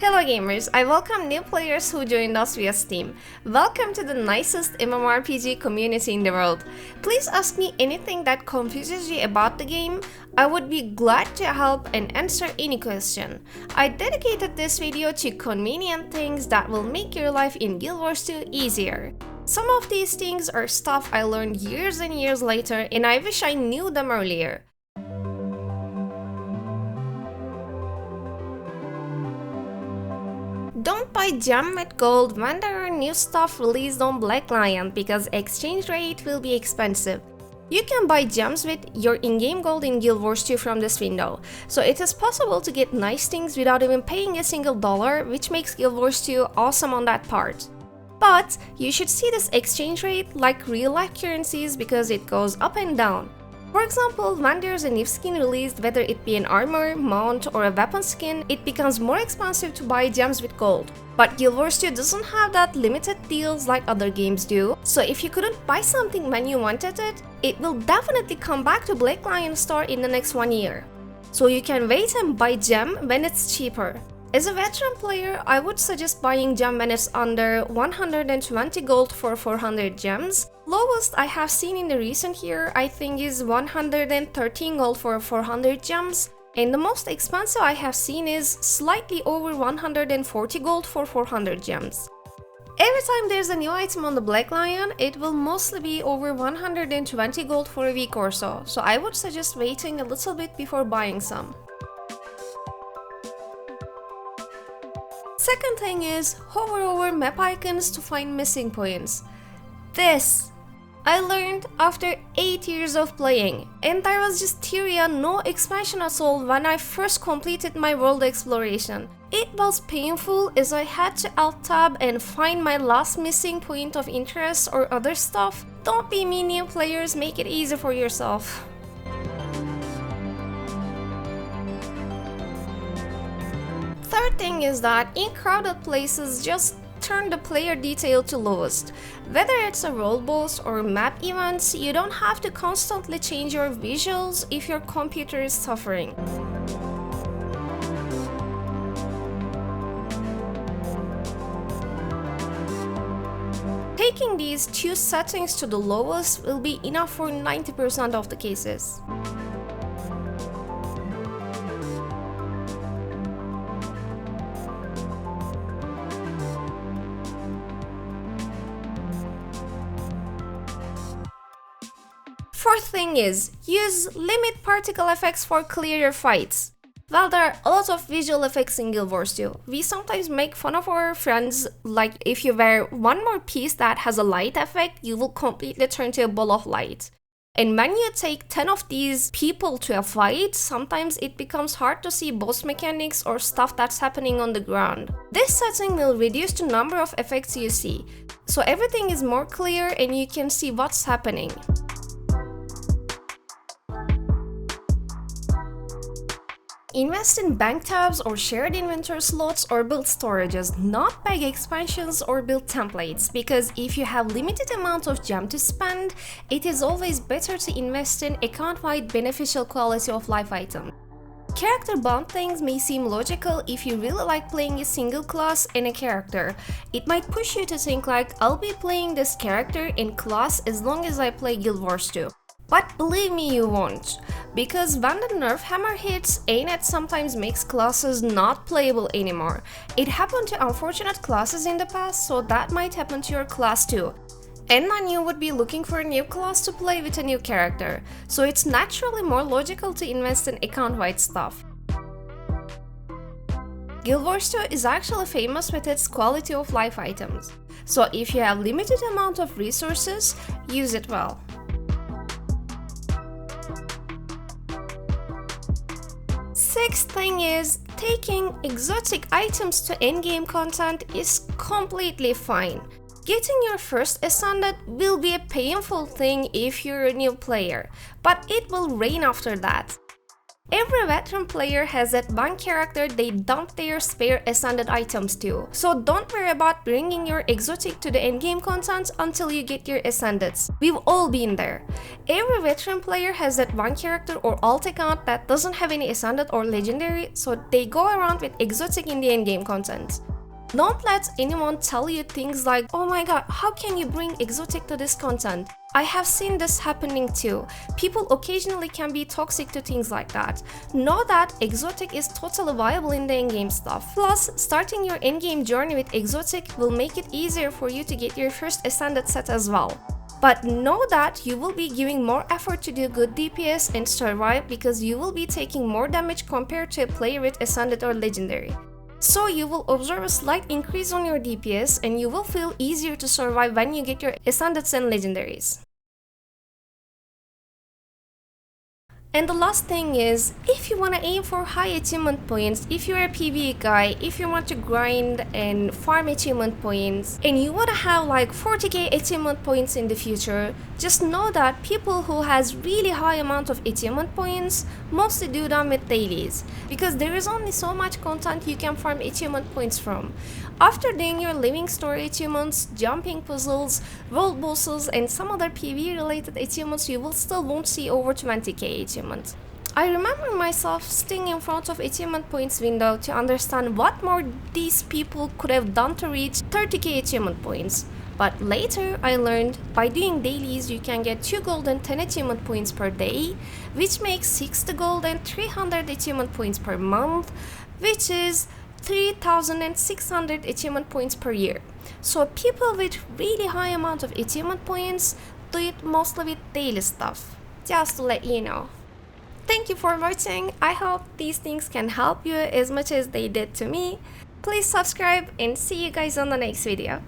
Hello gamers, I welcome new players who joined us via Steam. Welcome to the nicest MMORPG community in the world. Please ask me anything that confuses you about the game. I would be glad to help and answer any question. I dedicated this video to convenient things that will make your life in Guild Wars 2 easier. Some of these things are stuff I learned years and years later and I wish I knew them earlier. Don't buy gem with gold when there are new stuff released on Black Lion because exchange rate will be expensive. You can buy gems with your in-game gold in Guild Wars 2 from this window, so it is possible to get nice things without even paying a single dollar, which makes Guild Wars 2 awesome on that part. But you should see this exchange rate like real-life currencies because it goes up and down. For example, when there's a new skin released, whether it be an armor, mount, or a weapon skin, it becomes more expensive to buy gems with gold. But Guild Wars 2 doesn't have that limited deals like other games do, so if you couldn't buy something when you wanted it, it will definitely come back to Black Lion store in the next 1 year. So you can wait and buy gem when it's cheaper. As a veteran player, I would suggest buying gem when it's under 120 gold for 400 gems. Lowest I have seen in the recent year I think is 113 gold for 400 gems, and the most expensive I have seen is slightly over 140 gold for 400 gems. Every time there's a new item on the Black Lion, it will mostly be over 120 gold for a week or so I would suggest waiting a little bit before buying some. Second thing is, hover over map icons to find missing points. This I learned after 8 years of playing, and there was just Tyria no expansion at all when I first completed my world exploration. It was painful as I had to alt-tab and find my last missing point of interest or other stuff. Don't be mean new players, make it easy for yourself. Third thing is that in crowded places, just turn the player detail to lowest. Whether it's a role boss or map events, you don't have to constantly change your visuals if your computer is suffering. Taking these two settings to the lowest will be enough for 90% of the cases. Fourth thing is, use limit particle effects for clearer fights. Well, there are a lot of visual effects in Guild Wars 2. We sometimes make fun of our friends, like if you wear one more piece that has a light effect, you will completely turn to a ball of light. And when you take 10 of these people to a fight, sometimes it becomes hard to see boss mechanics or stuff that's happening on the ground. This setting will reduce the number of effects you see, so everything is more clear and you can see what's happening. Invest in bank tabs or shared inventory slots or build storages, not bag expansions or build templates, because if you have limited amount of gem to spend, it is always better to invest in account-wide beneficial quality of life items. Character bound things may seem logical if you really like playing a single class and a character. It might push you to think like, I'll be playing this character and class as long as I play Guild Wars 2. But believe me, you won't, because when the nerf hammer hits, ANET sometimes makes classes not playable anymore. It happened to unfortunate classes in the past, so that might happen to your class too. And then you would be looking for a new class to play with a new character, so it's naturally more logical to invest in account-wide stuff. Guild Wars 2 is actually famous with its quality of life items, so if you have limited amount of resources, use it well. Sixth thing is, taking exotic items to endgame content is completely fine. Getting your first Ascended will be a painful thing if you're a new player, but it will rain after that. Every veteran player has that one character they dump their spare ascended items to, so don't worry about bringing your exotic to the endgame content until you get your ascendeds. We've all been there. Every veteran player has that one character or alt account that doesn't have any ascended or legendary, so they go around with exotic in the endgame content. Don't let anyone tell you things like, oh my god, how can you bring exotic to this content? I have seen this happening too. People occasionally can be toxic to things like that. Know that exotic is totally viable in the endgame stuff. Plus, starting your endgame journey with exotic will make it easier for you to get your first ascended set as well. But know that you will be giving more effort to do good DPS and survive because you will be taking more damage compared to a player with ascended or legendary. So you will observe a slight increase on your DPS and you will feel easier to survive when you get your ascendeds and legendaries. And the last thing is, if you want to aim for high achievement points, if you're a PvE guy, if you want to grind and farm achievement points, and you want to have like 40k achievement points in the future, just know that people who has really high amount of achievement points mostly do them with dailies, because there is only so much content you can farm achievement points from. After doing your living story achievements, jumping puzzles, world bosses, and some other PvE related achievements, you will still won't see over 20k achievements. I remember myself staying in front of achievement points window to understand what more these people could have done to reach 30k achievement points. But later I learned by doing dailies you can get 2 gold and 10 achievement points per day, which makes 60 gold and 300 achievement points per month, which is 3,600 achievement points per year. So people with really high amount of achievement points do it mostly with daily stuff, just to let you know. Thank you for watching. I hope these things can help you as much as they did to me. Please subscribe and see you guys on the next video.